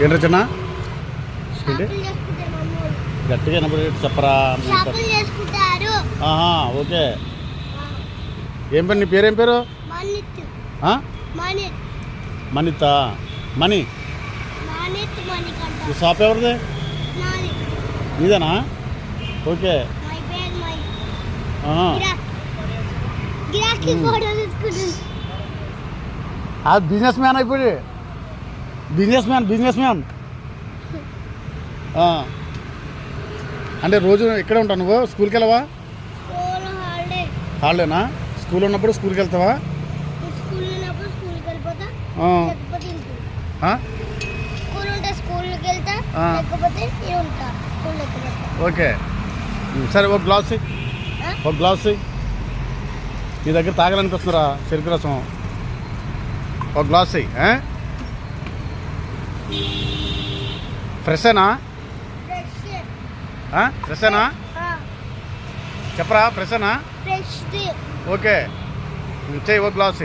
ఏంటి చిన్న ఏంటి గట్టిగా చెప్పరా? ఓకే. ఏం పేరు? నీ పేరేం పేరు? మణితా. మణి. ఈ షాప్ ఎవరిది? ఇదేనా? ఓకే. బిజినెస్ మ్యాన్ అయిపోయి బిజినెస్ మ్యాన్ అంటే రోజు ఎక్కడ ఉంటావు నువ్వు? స్కూల్కి వెళ్ళవా? హాలిడేనా? స్కూల్ ఉన్నప్పుడు స్కూల్కి వెళ్తావా? ఓకే సరే. ఒక గ్లాస్ నీ దగ్గర తాగాలనిపిస్తున్నారా? చెరుకు రసం ఒక గ్లాస్ ఫ్రెషేనా? ఫ్రెషేనా చెప్పరా? ఫ్రెషేనా? ఓకే చెయ్యి ఒక గ్లాస్.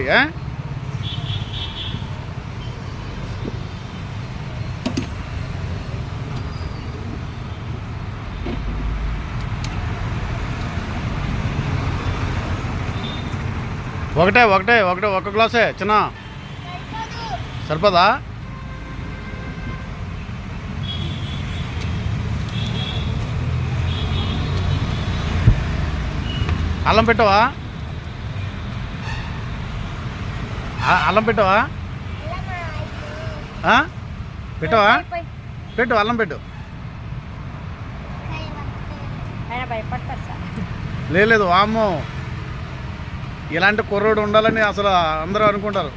ఒకటే ఒక గ్లాసే చిన్న సరిపోదా? అల్లం పెట్టవా? పెట్టు అల్లం పెట్టు. లేదు వామ్మో, ఇలాంటి కుర్రోడు ఉండాలని అసలు అందరూ అనుకుంటారు.